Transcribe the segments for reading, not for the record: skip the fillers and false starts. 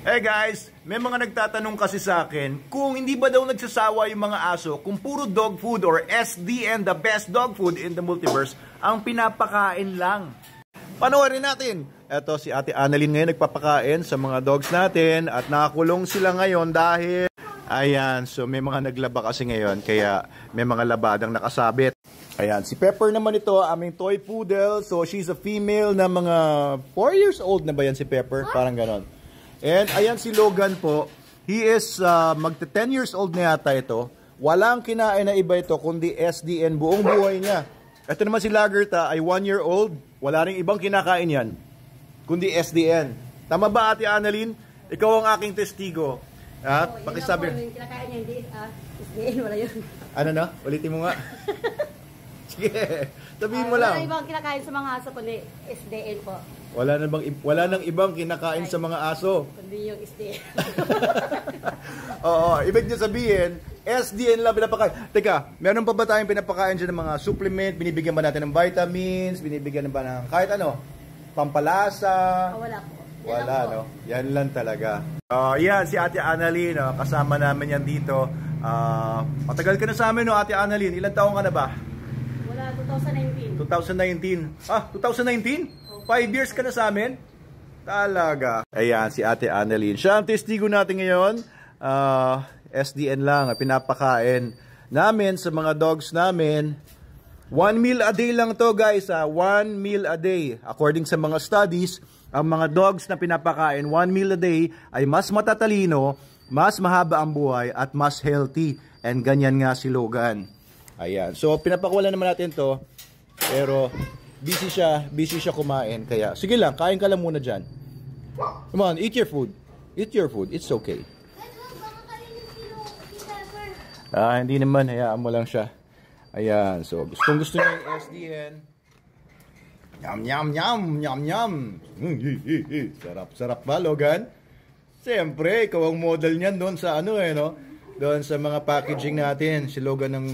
Hey guys, may mga nagtatanong kasi sa akin kung hindi ba daw nagsasawa yung mga aso kung puro dog food or SDN, the best dog food in the multiverse, ang pinapakain lang. Panoorin natin. Eto si Ate Annalyn ngayon nagpapakain sa mga dogs natin at nakakulong sila ngayon dahil ayan, so may mga naglaba kasi ngayon kaya may mga labadang nakasabit. Ayan, si Pepper naman ito, aming toy poodle. So she's a female na mga 4 years old na ba yan si Pepper? Parang ganon. And ayan si Logan po, he is magta 10 years old na yata ito. Walang kinain na iba ito kundi SDN buong buhay niya. Ito naman si Lagerta ay 1 year old. Wala ring ibang kinakain yan kundi SDN. Tama ba Ate Annalyn? Ikaw ang aking testigo. Pakisabi. Yung kinakain niya hindi SDN, wala yun. Ano na? Ulitin mo nga. Sige, sabihin mo lang. Wala ibang kinakain sa mga aso kundi SDN po. Wala nang ibang kinakain sa mga aso. Kundi yung SDN. Oo, ibig niyo sabihin, SDN lang pinapakain. Teka, meron pa ba tayong pinapakain dyan ng mga supplement? Binibigyan ba natin ng vitamins? Binibigyan ba ng kahit ano? Pampalasa? Wala po. Wala, no? Yan lang talaga. Yan, si Ate Annalyn, kasama namin yan dito. Matagal ka na sa amin, no, Ate Annalyn? Ilang taong ka na ba? Wala, 2019. 2019? 2019? 5 years ka na sa amin? Talaga. Ayan, si Ate Annalyn. Siya ang testigo natin ngayon. SDN lang, pinapakain namin sa mga dogs namin. 1 meal a day lang to guys. 1 meal a day. According sa mga studies, ang mga dogs na pinapakain 1 meal a day ay mas matatalino, mas mahaba ang buhay, at mas healthy. And ganyan nga si Logan. Ayan. So, pinapakawalan naman natin to. Pero, busy siya kumain. Kaya, sige lang, kain ka lang muna dyan. Come on, eat your food. Eat your food. It's okay. Hindi naman. Hayaan mo lang siya. Ayan. So, gusto niya yung SDN. Yum, yum, yum, yum, yum. Sarap, sarap ba, Logan? Siyempre, ikaw ang model niyan doon sa ano no? Doon sa mga packaging natin. Si Logan ang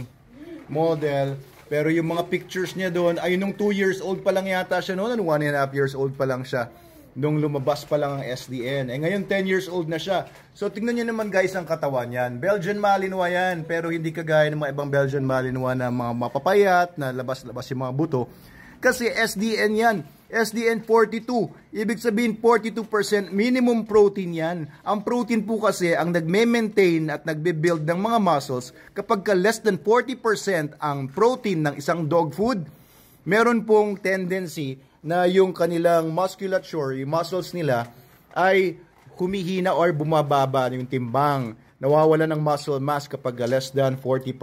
model. Pero yung mga pictures niya doon, ay nung 2 years old pa lang yata siya noon. 1.5 years old pa lang siya. Nung lumabas pa lang ang SDN. Ngayon 10 years old na siya. So tingnan niyo naman guys ang katawan yan. Belgian Malinois yan. Pero hindi kagaya ng mga ibang Belgian Malinois na mga mapapayat, na labas-labas yung mga buto. Kasi SDN yan. SDN 42. Ibig sabihin 42% minimum protein yan. Ang protein po kasi ang nagme-maintain at nagbe-build ng mga muscles. Kapag ka less than 40% ang protein ng isang dog food, meron pong tendency na yung kanilang musculature, yung muscles nila, ay humihina or bumababa yung timbang. Nawawala ng muscle mass kapag less than 40%.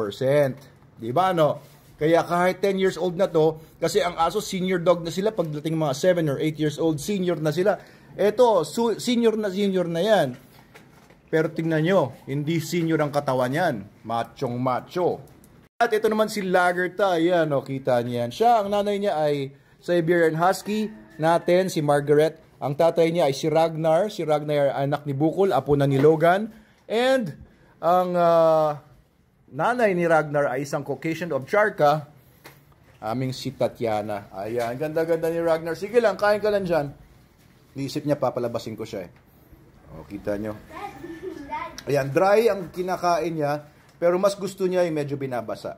Diba no? Kaya kahit 10 years old na to, kasi ang aso senior dog na sila, pagdating mga 7 or 8 years old, senior na sila. Eto, senior na yan. Pero tingnan nyo, hindi senior ang katawan yan. Machong macho. At ito naman si Lagerta, yan o, kita niyan. Siya, ang nanay niya ay Siberian Husky natin, si Margaret. Ang tatay niya ay si Ragnar. Si Ragnar ay anak ni Bukol, apo na ni Logan. And ang nanay ni Ragnar ay isang Caucasian Ovcharka, aming si Tatiana. Ayan, ganda-ganda ni Ragnar. Sige lang, kain ka lang dyan. Niisip niya, papalabasin ko siya eh. O, kita nyo. Ayan, dry ang kinakain niya, pero mas gusto niya yung medyo binabasa.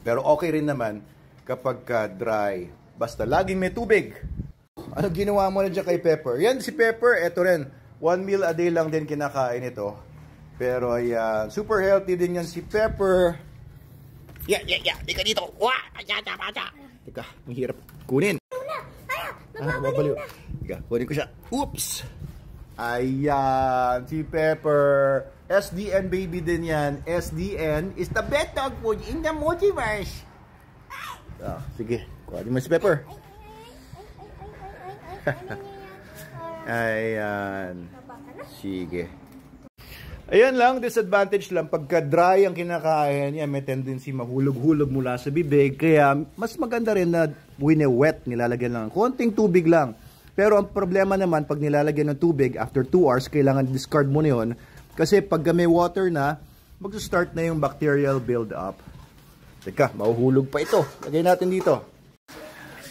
Pero okay rin naman kapag dry. Basta laging may tubig. Ano ginawa mo na dyan kay Pepper? Yan si Pepper, eto rin. 1 meal a day lang din kinakain ito. Pero ayan, super healthy din yan si Pepper. Tika dito. Tika, ang hirap kunin. Babaliw. Tika, kunin ko siya. Oops! Ayan, si Pepper. SDN baby din yan. SDN is the best dog food in the multiverse. Sige, kunin mo si Pepper. Ayan. Sige. Ayan lang, disadvantage lang. Pagka dry ang kinakain, yan, may tendency mahulog-hulog mula sa bibig. Kaya mas maganda rin na wine-wet, nilalagyan lang. Konting tubig lang. Pero ang problema naman, pag nilalagyan ng tubig, after 2 hours, kailangan discard mo na yun. Kasi pag may water na, mag-start na yung bacterial build-up. Teka, mahuhulog pa ito. Lagay natin dito.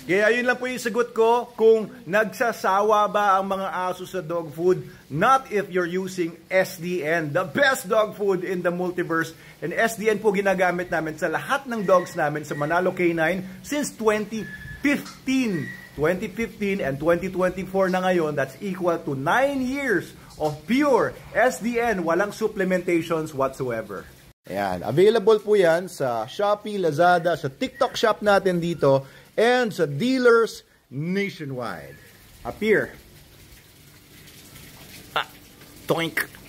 Kaya yun lang po yung sagot ko. Kung nagsasawa ba ang mga aso sa dog food, not if you're using SDN, the best dog food in the multiverse. And SDN po ginagamit namin sa lahat ng dogs namin sa Manalo K9 since 2015. 2015 and 2024 na ngayon, that's equal to 9 years of pure SDN, walang supplementations whatsoever. Ayan, available po yan sa Shopee, Lazada, sa TikTok shop natin dito, and sa dealers nationwide. Up here. Toink.